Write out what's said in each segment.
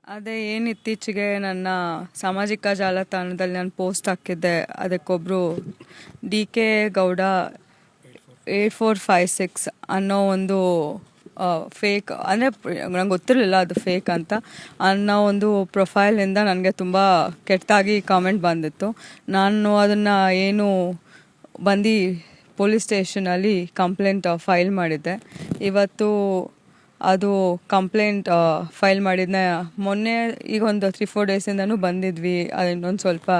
ಅದೇ ಏನು ಇತ್ತೀಚೆಗೆ ನನ್ನ ಸಾಮಾಜಿಕ ಜಾಲತಾಣದಲ್ಲಿ ನಾನು ಪೋಸ್ಟ್ ಹಾಕಿದ್ದೆ, ಅದಕ್ಕೊಬ್ಬರು ಡಿ.ಕೆ. ಗೌಡ 8456 ಅನ್ನೋ ಒಂದು ಫೇಕ್, ಅಂದರೆ ನಂಗೆ ಗೊತ್ತಿರಲಿಲ್ಲ ಅದು ಫೇಕ್ ಅಂತ ಅನ್ನೋ ಒಂದು ಪ್ರೊಫೈಲಿಂದ ನನಗೆ ತುಂಬ ಕೆಟ್ಟದಾಗಿ ಕಾಮೆಂಟ್ ಬಂದಿತ್ತು. ನಾನು ಅದನ್ನು ಬಂದು ಪೊಲೀಸ್ ಸ್ಟೇಷನಲ್ಲಿ ಕಂಪ್ಲೇಂಟ್ ಫೈಲ್ ಮಾಡಿದ್ದೆ. ಇವತ್ತು ಅದು ಕಂಪ್ಲೇಂಟ್ ಫೈಲ್ ಮಾಡಿದ್ನ ಮೊನ್ನೆ, ಈಗ ಒಂದು 3-4 ಡೇಸಿಂದನೂ ಬಂದಿದ್ವಿ. ಅದು ಇನ್ನೊಂದು ಸ್ವಲ್ಪ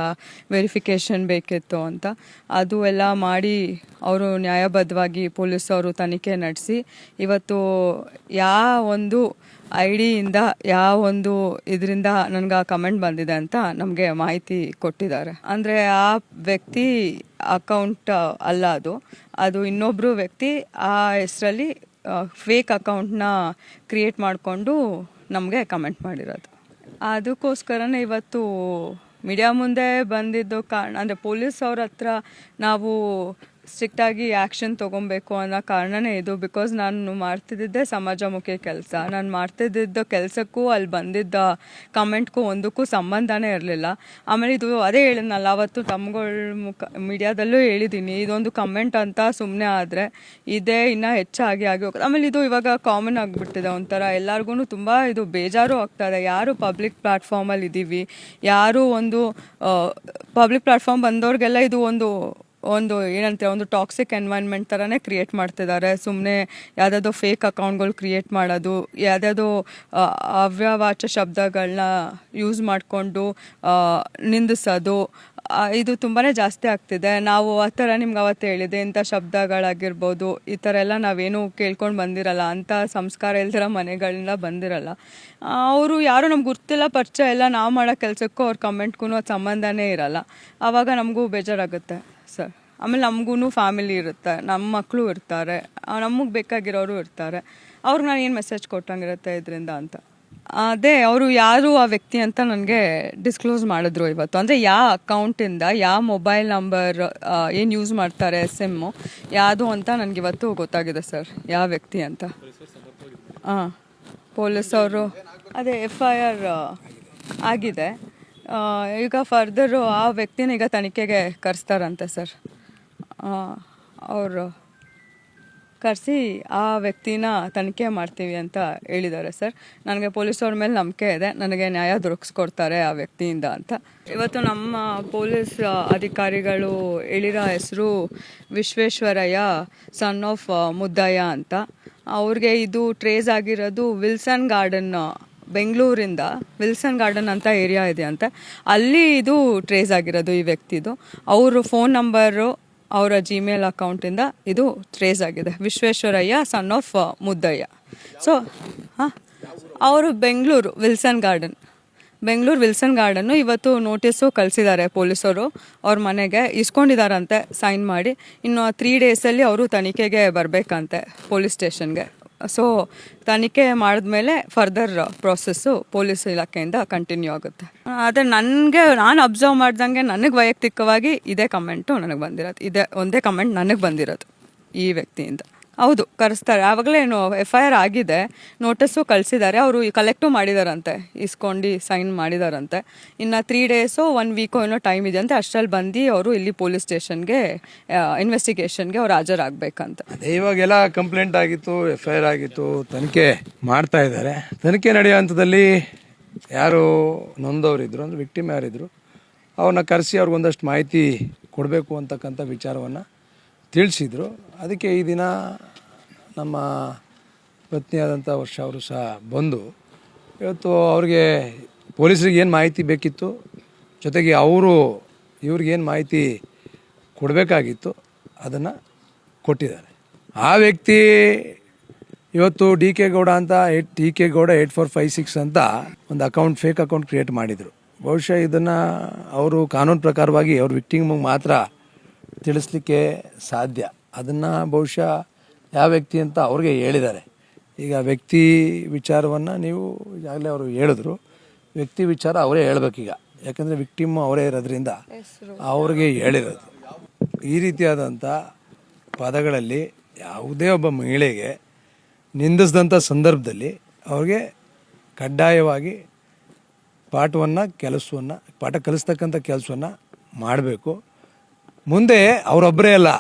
ವೆರಿಫಿಕೇಷನ್ ಬೇಕಿತ್ತು ಅಂತ ಅದು ಎಲ್ಲ ಮಾಡಿ ಅವರು ನ್ಯಾಯಬದ್ಧವಾಗಿ ಪೊಲೀಸವರು ತನಿಖೆ ನಡೆಸಿ ಇವತ್ತು ಒಂದು ID-ಯಿಂದ ಇದರಿಂದ ನನಗೆ ಆ ಕಮೆಂಟ್ ಬಂದಿದೆ ಅಂತ ನಮಗೆ ಮಾಹಿತಿ ಕೊಟ್ಟಿದ್ದಾರೆ. ಅಂದರೆ ಆ ವ್ಯಕ್ತಿ ಅಕೌಂಟ್ ಅಲ್ಲ, ಅದು ಇನ್ನೊಬ್ಬರು ವ್ಯಕ್ತಿ ಆ ಹೆಸರಲ್ಲಿ ಫೇಕ್ ಅಕೌಂಟ್ನ ಕ್ರಿಯೇಟ್ ಮಾಡಿಕೊಂಡು ನಮಗೆ ಕಮೆಂಟ್ ಮಾಡಿರೋದು. ಅದಕ್ಕೋಸ್ಕರನೇ ಇವತ್ತು ಮೀಡಿಯಾ ಮುಂದೆ ಬಂದಿದ್ದು ಕಾರಣ, ಅಂದರೆ ಪೊಲೀಸ್ ಅವ್ರ ಹತ್ರ ನಾವು ಸ್ಟ್ರಿಕ್ಟಾಗಿ ಆ್ಯಕ್ಷನ್ ತೊಗೊಬೇಕು ಅನ್ನೋ ಕಾರಣನೇ ಇದು. ಬಿಕಾಸ್ ನಾನು ಮಾಡ್ತಿದ್ದೆ ಸಮಾಜಮುಖಿ ಕೆಲಸ, ನಾನು ಮಾಡ್ತಿದ್ದ ಕೆಲಸಕ್ಕೂ ಅಲ್ಲಿ ಬಂದಿದ್ದ ಕಮೆಂಟ್ಗೂ ಒಂದಕ್ಕೂ ಸಂಬಂಧನೇ ಇರಲಿಲ್ಲ. ಆಮೇಲೆ ಇದು ಅದೇ ಹೇಳಿದ್ನಲ್ಲ ಅವತ್ತು ತಮ್ಮಗಳ ಮೀಡಿಯಾದಲ್ಲೂ ಹೇಳಿದ್ದೀನಿ, ಇದೊಂದು ಕಮೆಂಟ್ ಅಂತ ಸುಮ್ಮನೆ ಆದರೆ ಇದೇ ಇನ್ನೂ ಹೆಚ್ಚಾಗಿ ಹೋಗೋದು. ಆಮೇಲೆ ಇದು ಇವಾಗ ಕಾಮನ್ ಆಗಿಬಿಟ್ಟಿದೆ, ಒಂಥರ ಎಲ್ಲರಿಗೂ ತುಂಬ ಇದು ಬೇಜಾರು ಆಗ್ತದೆ. ಯಾರು ಪಬ್ಲಿಕ್ ಪ್ಲ್ಯಾಟ್ಫಾರ್ಮಲ್ಲಿ ಇದ್ದೀವಿ, ಯಾರು ಒಂದು ಪಬ್ಲಿಕ್ ಪ್ಲ್ಯಾಟ್ಫಾರ್ಮ್ ಬಂದವ್ರಿಗೆಲ್ಲ ಇದು ಒಂದು ಏನಂತೆ ಒಂದು ಟಾಕ್ಸಿಕ್ ಎನ್ವೈರ್ನ್ಮೆಂಟ್ ಥರನೇ ಕ್ರಿಯೇಟ್ ಮಾಡ್ತಿದ್ದಾರೆ. ಸುಮ್ಮನೆ ಯಾವುದಾದ್ರು ಫೇಕ್ ಅಕೌಂಟ್ಗಳು ಕ್ರಿಯೇಟ್ ಮಾಡೋದು, ಯಾವುದಾದ್ರು ಅವ್ಯವಾಚ್ಯ ಶಬ್ದಗಳನ್ನ ಯೂಸ್ ಮಾಡಿಕೊಂಡು ನಿಂದಿಸೋದು, ಇದು ತುಂಬಾ ಜಾಸ್ತಿ ಆಗ್ತಿದೆ. ನಾವು ಆ ಥರ ನಿಮ್ಗೆ ಅವತ್ತು ಹೇಳಿದೆ, ಇಂಥ ಶಬ್ದಗಳಾಗಿರ್ಬೋದು ಈ ಥರ ಎಲ್ಲ ನಾವೇನು ಕೇಳ್ಕೊಂಡು ಬಂದಿರಲ್ಲ, ಅಂಥ ಸಂಸ್ಕಾರ ಇಲ್ದಿರೋ ಮನೆಗಳಿಂದ ಬಂದಿರಲ್ಲ. ಅವರು ಯಾರು ನಮ್ಗೆ ಗೊತ್ತಿಲ್ಲ, ಪರಿಚಯ ಇಲ್ಲ, ನಾವು ಮಾಡೋ ಕೆಲಸಕ್ಕೂ ಅವ್ರ ಕಮೆಂಟ್ಗೂ ಅದು ಸಂಬಂಧನೇ ಇರಲ್ಲ. ಆವಾಗ ನಮಗೂ ಬೇಜಾರಾಗುತ್ತೆ ಸರ್. ಆಮೇಲೆ ನಮಗೂ ಫ್ಯಾಮಿಲಿ ಇರುತ್ತೆ, ನಮ್ಮ ಮಕ್ಕಳು ಇರ್ತಾರೆ, ನಮಗೆ ಬೇಕಾಗಿರೋರು ಇರ್ತಾರೆ. ಅವ್ರಿಗೆ ನಾನು ಏನು ಮೆಸೇಜ್ ಕೊಟ್ಟಂಗಿರುತ್ತೆ ಇದರಿಂದ ಅಂತ. ಅದೇ ಅವರು ಯಾರು ಆ ವ್ಯಕ್ತಿ ಅಂತ ನನಗೆ ಡಿಸ್ಕ್ಲೋಸ್ ಮಾಡಿದ್ರು ಇವತ್ತು. ಅಂದರೆ ಯಾವ ಅಕೌಂಟಿಂದ ಯಾವ ಮೊಬೈಲ್ ನಂಬರ್ ಏನು ಯೂಸ್ ಮಾಡ್ತಾರೆ, ಸಿಮ್ಮು ಯಾವುದು ಅಂತ ನನಗಿವತ್ತು ಗೊತ್ತಾಗಿದೆ ಸರ್, ಯಾವ ವ್ಯಕ್ತಿ ಅಂತ. ಪೊಲೀಸವರು ಅದೇ FIR ಆಗಿದೆ. ಈಗ ಫರ್ದರು ಆ ವ್ಯಕ್ತಿನ ಈಗ ತನಿಖೆಗೆ ಕರೆಸ್ತಾರಂತೆ ಸರ್. ಅವರು ಕರೆಸಿ ಆ ವ್ಯಕ್ತಿನ ತನಿಖೆ ಮಾಡ್ತೀವಿ ಅಂತ ಹೇಳಿದ್ದಾರೆ ಸರ್. ನನಗೆ ಪೊಲೀಸವ್ರ ಮೇಲೆ ನಂಬಿಕೆ ಇದೆ, ನನಗೆ ನ್ಯಾಯ ದೊರಕಿಸ್ಕೊಡ್ತಾರೆ ಆ ವ್ಯಕ್ತಿಯಿಂದ ಅಂತ. ಇವತ್ತು ನಮ್ಮ ಪೊಲೀಸ್ ಅಧಿಕಾರಿಗಳು ಹೇಳಿರೋ ಹೆಸರು ವಿಶ್ವೇಶ್ವರಯ್ಯ ಸನ್ ಆಫ್ ಮುದ್ದಯ್ಯ ಅಂತ. ಅವ್ರಿಗೆ ಇದು ಟ್ರೇಸ್ ಆಗಿರೋದು ವಿಲ್ಸನ್ ಗಾರ್ಡನ್, ಬೆಂಗಳೂರಿಂದ ವಿಲ್ಸನ್ ಗಾರ್ಡನ್ ಅಂತ ಏರಿಯಾ ಇದೆ ಅಂತ, ಅಲ್ಲಿ ಇದು ಟ್ರೇಸ್ ಆಗಿರೋದು ಈ ವ್ಯಕ್ತಿದು. ಅವರು ಫೋನ್ ನಂಬರು, ಅವರ ಜಿಮೇಲ್ ಅಕೌಂಟಿಂದ ಇದು ಟ್ರೇಸ್ ಆಗಿದೆ. Visvesvaraya son of Muddayya. So ಅವರು ಬೆಂಗಳೂರು ವಿಲ್ಸನ್ ಗಾರ್ಡನ್ನು ಇವತ್ತು ನೋಟಿಸು ಕಳಿಸಿದ್ದಾರೆ ಪೊಲೀಸರು. ಅವ್ರ ಮನೆಗೆ ಇಸ್ಕೊಂಡಿದ್ದಾರಂತೆ ಸೈನ್ ಮಾಡಿ. ಇನ್ನು 3 ಡೇಸಲ್ಲಿ ಅವರು ತನಿಖೆಗೆ ಬರಬೇಕಂತೆ ಪೊಲೀಸ್ ಸ್ಟೇಷನ್ಗೆ. ಸೊ ತನಿಖೆ ಮಾಡಿದ್ಮೇಲೆ ಫರ್ದರ್ ಪ್ರೋಸೆಸ್ಸು ಪೊಲೀಸ್ ಇಲಾಖೆಯಿಂದ ಕಂಟಿನ್ಯೂ ಆಗುತ್ತೆ. ಆದರೆ ನಾನು ಅಬ್ಸರ್ವ್ ಮಾಡ್ದಂಗೆ ನನಗೆ ವೈಯಕ್ತಿಕವಾಗಿ ಇದೇ ಕಮೆಂಟು ನನಗೆ ಬಂದಿರೋದು, ಇದೇ ಒಂದೇ ಕಮೆಂಟ್ ನನಗೆ ಬಂದಿರೋದು ಈ ವ್ಯಕ್ತಿಯಿಂದ. ಹೌದು, ಕರೆಸ್ತಾರೆ. ಆವಾಗಲೇ FIR ಆಗಿದೆ, ನೋಟಿಸು ಕಳಿಸಿದ್ದಾರೆ. ಅವರು ಕಲೆಕ್ಟು ಮಾಡಿದಾರಂತೆ, ಇಸ್ಕೊಂಡು ಸೈನ್ ಮಾಡಿದಾರಂತೆ. ಇನ್ನು 3 ಡೇಸು 1 ವೀಕೋ ಏನೋ ಟೈಮ್ ಇದೆ ಅಂತೆ. ಅಷ್ಟರಲ್ಲಿ ಬಂದು ಅವರು ಇಲ್ಲಿ ಪೊಲೀಸ್ ಸ್ಟೇಷನ್ಗೆ ಇನ್ವೆಸ್ಟಿಗೇಷನ್ಗೆ ಅವ್ರು ಹಾಜರಾಗಬೇಕಂತ. ಇವಾಗೆಲ್ಲ ಕಂಪ್ಲೇಂಟ್ ಆಗಿತ್ತು, FIR ಆಗಿತ್ತು, ತನಿಖೆ ಮಾಡ್ತಾ ಇದ್ದಾರೆ. ತನಿಖೆ ನಡೆಯೋ ಹಂತದಲ್ಲಿ ಯಾರು ನೊಂದವರಿದ್ರು, ಅಂದರೆ ವಿಕ್ಟಿಮ್ ಯಾರಿದ್ರು, ಅವ್ರನ್ನ ಕರೆಸಿ ಅವ್ರಿಗೊಂದಷ್ಟು ಮಾಹಿತಿ ಕೊಡಬೇಕು ಅಂತಕ್ಕಂಥ ವಿಚಾರವನ್ನು ತಿಳಿಸಿದರು. ಅದಕ್ಕೆ ಈ ದಿನ ನಮ್ಮ ಪತ್ನಿಯಾದಂಥ ವರ್ಷ ಅವರು ಸಹ ಬಂದು ಇವತ್ತು ಅವ್ರಿಗೆ ಪೊಲೀಸರಿಗೆ ಏನು ಮಾಹಿತಿ ಬೇಕಿತ್ತು, ಜೊತೆಗೆ ಇವ್ರಿಗೇನು ಮಾಹಿತಿ ಕೊಡಬೇಕಾಗಿತ್ತು ಅದನ್ನು ಕೊಟ್ಟಿದ್ದಾರೆ. ಆ ವ್ಯಕ್ತಿ ಇವತ್ತು ಡಿ.ಕೆ. ಗೌಡ 8456 ಅಂತ ಒಂದು ಫೇಕ್ ಅಕೌಂಟ್ ಕ್ರಿಯೇಟ್ ಮಾಡಿದರು. ಬಹುಶಃ ಇದನ್ನು ಅವರು ಕಾನೂನು ಪ್ರಕಾರವಾಗಿ ಅವ್ರ ವಿಕ್ಟಿಮ್ಗೆ ಮಾತ್ರ ತಿಳಿಸ್ಲಿಕ್ಕೆ ಸಾಧ್ಯ. ಅದನ್ನು ಬಹುಶಃ ಯಾವ ವ್ಯಕ್ತಿ ಅಂತ ಅವ್ರಿಗೆ ಹೇಳಿದ್ದಾರೆ. ಈಗ ವ್ಯಕ್ತಿ ವಿಚಾರವನ್ನು ನೀವು ಈಗಾಗಲೇ ಅವರು ಹೇಳಿದ್ರು, ವ್ಯಕ್ತಿ ವಿಚಾರ ಅವರೇ ಹೇಳ್ಬೇಕೀಗ, ಯಾಕಂದರೆ ವಿಕ್ಟಿಮ್ ಅವರೇ ಇರೋದ್ರಿಂದ ಅವ್ರಿಗೆ ಹೇಳಿರೋದು. ಈ ರೀತಿಯಾದಂಥ ಪದಗಳಲ್ಲಿ ಯಾವುದೇ ಒಬ್ಬ ಮಹಿಳೆಗೆ ನಿಂದಿಸಿದಂಥ ಸಂದರ್ಭದಲ್ಲಿ ಅವ್ರಿಗೆ ಕಡ್ಡಾಯವಾಗಿ ಪಾಠ ಕಲಿಸ್ತಕ್ಕಂಥ ಕೆಲಸವನ್ನು ಮಾಡಬೇಕು. ಮುಂದೆ ಅವರೊಬ್ಬರೇ ಅಲ್ಲ,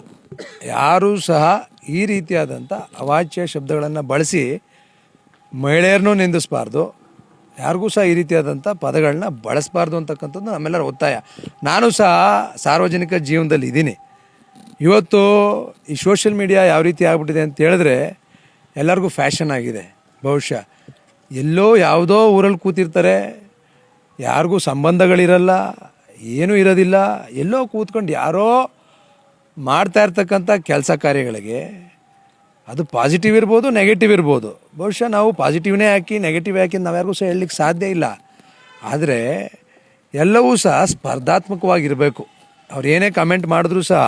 ಯಾರೂ ಸಹ ಈ ರೀತಿಯಾದಂಥ ಅವಾಚ್ಯ ಶಬ್ದಗಳನ್ನು ಬಳಸಿ ಮಹಿಳೆಯರನ್ನೂ ನಿಂದಿಸಬಾರ್ದು, ಯಾರಿಗೂ ಸಹ ಈ ರೀತಿಯಾದಂಥ ಪದಗಳನ್ನ ಬಳಸಬಾರ್ದು ಅಂತಕ್ಕಂಥದ್ದು ನಮ್ಮೆಲ್ಲರ ಒತ್ತಾಯ. ನಾನು ಸಹ ಸಾರ್ವಜನಿಕ ಜೀವನದಲ್ಲಿ ಇದ್ದೀನಿ. ಇವತ್ತು ಈ ಸೋಷಿಯಲ್ ಮೀಡಿಯಾ ಯಾವ ರೀತಿ ಆಗ್ಬಿಟ್ಟಿದೆ ಅಂತ ಹೇಳಿದ್ರೆ ಎಲ್ಲರಿಗೂ ಫ್ಯಾಷನ್ ಆಗಿದೆ. ಬಹುಶಃ ಎಲ್ಲೋ ಯಾವುದೋ ಊರಲ್ಲಿ ಕೂತಿರ್ತಾರೆ, ಯಾರಿಗೂ ಸಂಬಂಧಗಳಿರಲ್ಲ, ಏನೂ ಇರೋದಿಲ್ಲ, ಎಲ್ಲೋ ಕೂತ್ಕೊಂಡು ಯಾರೋ ಮಾಡ್ತಾ ಇರ್ತಕ್ಕಂಥ ಕೆಲಸ ಕಾರ್ಯಗಳಿಗೆ ಅದು ಪಾಸಿಟಿವ್ ಇರ್ಬೋದು, ನೆಗೆಟಿವ್ ಇರ್ಬೋದು. ಬಹುಶಃ ನಾವು ಪಾಸಿಟಿವ್ನೇ ಹಾಕಿ ನೆಗೆಟಿವ್ ಹಾಕಿ ನಾವು ಯಾರಿಗೂ ಸಹ ಹೇಳಲಿಕ್ಕೆ ಸಾಧ್ಯ ಇಲ್ಲ. ಆದರೆ ಎಲ್ಲವೂ ಸಹ ಸ್ಪರ್ಧಾತ್ಮಕವಾಗಿರಬೇಕು. ಅವ್ರು ಏನೇ ಕಮೆಂಟ್ ಮಾಡಿದ್ರೂ ಸಹ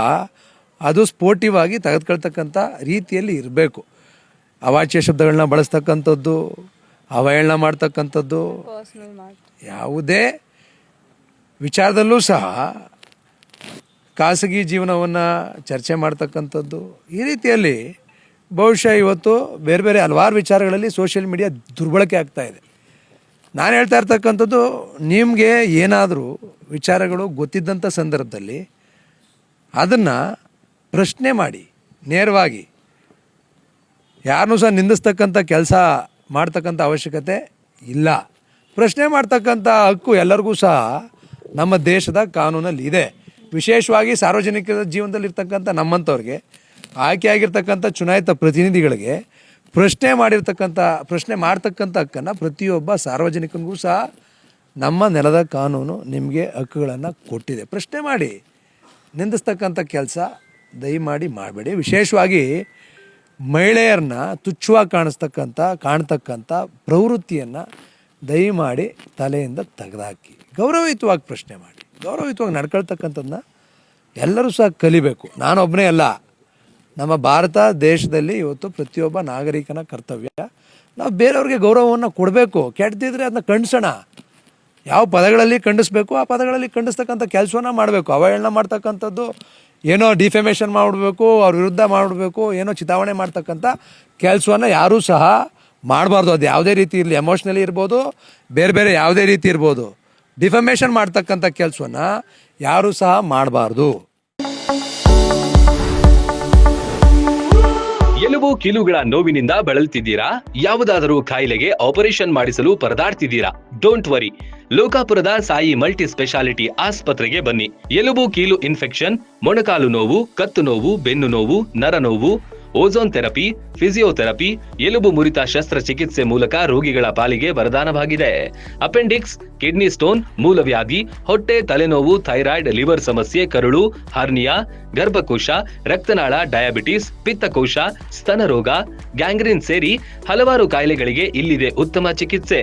ಅದು ಸ್ಪೋರ್ಟಿವ್ ಆಗಿ ತೆಗೆದುಕೊಳ್ತಕ್ಕಂಥ ರೀತಿಯಲ್ಲಿ ಇರಬೇಕು. ಅವಾಚ್ಯ ಶಬ್ದಗಳನ್ನ ಬಳಸ್ತಕ್ಕಂಥದ್ದು, ಅವಹೇಳನ ಮಾಡ್ತಕ್ಕಂಥದ್ದು, ಯಾವುದೇ ವಿಚಾರದಲ್ಲೂ ಸಹ ಖಾಸಗಿ ಜೀವನವನ್ನು ಚರ್ಚೆ ಮಾಡ್ತಕ್ಕಂಥದ್ದು, ಈ ರೀತಿಯಲ್ಲಿ ಬಹುಶಃ ಇವತ್ತು ಬೇರೆ ಬೇರೆ ಹಲವಾರು ವಿಚಾರಗಳಲ್ಲಿ ಸೋಷಿಯಲ್ ಮೀಡಿಯಾ ದುರ್ಬಳಕೆ ಆಗ್ತಾ ಇದೆ. ನಾನು ಹೇಳ್ತಾ ಇರ್ತಕ್ಕಂಥದ್ದು, ನಿಮಗೆ ಏನಾದರೂ ವಿಚಾರಗಳು ಗೊತ್ತಿದ್ದಂಥ ಸಂದರ್ಭದಲ್ಲಿ ಅದನ್ನು ಪ್ರಶ್ನೆ ಮಾಡಿ, ನೇರವಾಗಿ ಯಾರನ್ನೂ ಸಹ ನಿಂದಿಸ್ತಕ್ಕಂಥ ಕೆಲಸ ಮಾಡ್ತಕ್ಕಂಥ ಅವಶ್ಯಕತೆ ಇಲ್ಲ. ಪ್ರಶ್ನೆ ಮಾಡ್ತಕ್ಕಂಥ ಹಕ್ಕು ಎಲ್ಲರಿಗೂ ಸಹ ನಮ್ಮ ದೇಶದ ಕಾನೂನಲ್ಲಿ ಇದೆ. ವಿಶೇಷವಾಗಿ ಸಾರ್ವಜನಿಕ ಜೀವನದಲ್ಲಿರ್ತಕ್ಕಂಥ ನಮ್ಮಂಥವ್ರಿಗೆ, ಆಯ್ಕೆಯಾಗಿರ್ತಕ್ಕಂಥ ಚುನಾಯಿತ ಪ್ರತಿನಿಧಿಗಳಿಗೆ ಪ್ರಶ್ನೆ ಮಾಡ್ತಕ್ಕಂಥ ಹಕ್ಕನ್ನು ಪ್ರತಿಯೊಬ್ಬ ಸಾರ್ವಜನಿಕನಿಗೂ ಸಹ ನಮ್ಮ ನೆಲದ ಕಾನೂನು ನಿಮಗೆ ಹಕ್ಕುಗಳನ್ನು ಕೊಟ್ಟಿದೆ. ಪ್ರಶ್ನೆ ಮಾಡಿ, ನಿಂದಿಸ್ತಕ್ಕಂಥ ಕೆಲಸ ದಯಮಾಡಿ ಮಾಡಬೇಡಿ. ವಿಶೇಷವಾಗಿ ಮಹಿಳೆಯರನ್ನ ತುಚ್ಛವಾಗಿ ಕಾಣ್ತಕ್ಕಂಥ ಪ್ರವೃತ್ತಿಯನ್ನು ದಯಮಾಡಿ ತಲೆಯಿಂದ ತೆಗೆದುಹಾಕಿ, ಗೌರವಯುತವಾಗಿ ಪ್ರಶ್ನೆ ಮಾಡಿ, ಗೌರವಯುತವಾಗಿ ನಡ್ಕೊಳ್ತಕ್ಕಂಥದ್ದನ್ನ ಎಲ್ಲರೂ ಸಹ ಕಲಿಬೇಕು. ನಾನೊಬ್ಬನೇ ಅಲ್ಲ, ನಮ್ಮ ಭಾರತ ದೇಶದಲ್ಲಿ ಇವತ್ತು ಪ್ರತಿಯೊಬ್ಬ ನಾಗರಿಕನ ಕರ್ತವ್ಯ ನಾವು ಬೇರೆಯವ್ರಿಗೆ ಗೌರವವನ್ನು ಕೊಡಬೇಕು. ಕೆಟ್ಟದಿದ್ರೆ ಅದನ್ನ ಖಂಡಿಸೋಣ. ಯಾವ ಪದಗಳಲ್ಲಿ ಖಂಡಿಸ್ಬೇಕು ಆ ಪದಗಳಲ್ಲಿ ಖಂಡಿಸ್ತಕ್ಕಂಥ ಕೆಲಸವನ್ನು ಮಾಡಬೇಕು. ಅವಹೇಳನ ಮಾಡ್ತಕ್ಕಂಥದ್ದು, ಏನೋ ಡಿಫೆಮೇಷನ್ ಮಾಡಿಬಿಡ್ಬೇಕು, ಅವ್ರ ವಿರುದ್ಧ ಮಾಡಿಬಿಡ್ಬೇಕು, ಏನೋ ಚಿತಾವಣೆ ಮಾಡ್ತಕ್ಕಂಥ ಕೆಲಸವನ್ನು ಯಾರೂ ಸಹ ಮಾಡಬಾರ್ದು. ಅದು ಯಾವುದೇ ರೀತಿ ಇರಲಿ, ಎಮೋಷ್ನಲಿ ಇರ್ಬೋದು, ಬೇರೆ ಬೇರೆ ಯಾವುದೇ ರೀತಿ ಇರ್ಬೋದು. ಡಿಫಮೇಷನ್ ಮಾಡ್ತಕ್ಕಂಥ ಕೆಲಸವನ್ನು ಯಾರೂ ಸಹ ಮಾಡಬಾರ್ದು. ಎಲುಬು ಕೀಲುಗಳ ನೋವಿನಿಂದ ಬಳಲ್ತಿದ್ದೀರಾ? ಯಾವುದಾದರೂ ಕಾಯಿಲೆಗೆ ಆಪರೇಷನ್ ಮಾಡಿಸಲು ಪರದಾಡ್ತಿದ್ದೀರಾ? ಡೋಂಟ್ ವರಿ, ಲೋಕಾಪುರದ ಸಾಯಿ ಮಲ್ಟಿ ಸ್ಪೆಷಾಲಿಟಿ ಆಸ್ಪತ್ರೆಗೆ ಬನ್ನಿ. ಎಲುಬು ಕೀಲು ಇನ್ಫೆಕ್ಷನ್, ಮೊಣಕಾಲು ನೋವು, ಕತ್ತು ನೋವು, ಬೆನ್ನು ನೋವು, ನರ ನೋವು, ಓಝೋನ್ ಥೆರಪಿ, ಫಿಸಿಯೋಥೆರಪಿ, ಎಲುಬು ಮುರಿತ ಶಸ್ತ್ರಚಿಕಿತ್ಸೆ ಮೂಲಕ ರೋಗಿಗಳ ಪಾಲಿಗೆ ವರದಾನವಾಗಿದೆ. ಅಪೆಂಡಿಕ್ಸ್, ಕಿಡ್ನಿ ಸ್ಟೋನ್, ಮೂಲವ್ಯಾಧಿ, ಹೊಟ್ಟೆ, ತಲೆನೋವು, ಥೈರಾಯ್ಡ್, ಲಿವರ್ ಸಮಸ್ಯೆ, ಕರುಳು, ಹರ್ನಿಯಾ, ಗರ್ಭಕೋಶ, ರಕ್ತನಾಳ, ಡಯಾಬಿಟಿಸ್, ಪಿತ್ತಕೋಶ, ಸ್ತನ ರೋಗ, ಗ್ಯಾಂಗ್ರೀನ್ ಸೇರಿ ಹಲವಾರು ಕಾಯಿಲೆಗಳಿಗೆ ಇಲ್ಲಿದೆ ಉತ್ತಮ ಚಿಕಿತ್ಸೆ.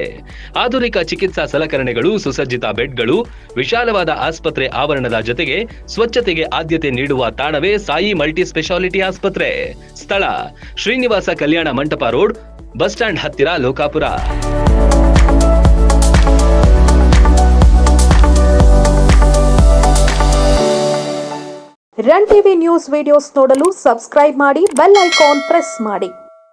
ಆಧುನಿಕ ಚಿಕಿತ್ಸಾ ಸಲಕರಣೆಗಳು, ಸುಸಜ್ಜಿತ ಬೆಡ್ಗಳು, ವಿಶಾಲವಾದ ಆಸ್ಪತ್ರೆ ಆವರಣದ ಜೊತೆಗೆ ಸ್ವಚ್ಛತೆಗೆ ಆದ್ಯತೆ ನೀಡುವ ತಾಣವೇ ಸಾಯಿ ಮಲ್ಟಿ ಸ್ಪೆಷಾಲಿಟಿ ಆಸ್ಪತ್ರೆ. ಸ್ಥಳ Srinivasa Kalyana Mantapa road, bus stand ಹತ್ತಿರ, Lokapur. Run TV news videos ನೋಡಲು ಸಬ್ಸ್ಕ್ರೈಬ್ ಮಾಡಿ, ಬೆಲ್ ಐಕಾನ್ ಪ್ರೆಸ್ ಮಾಡಿ.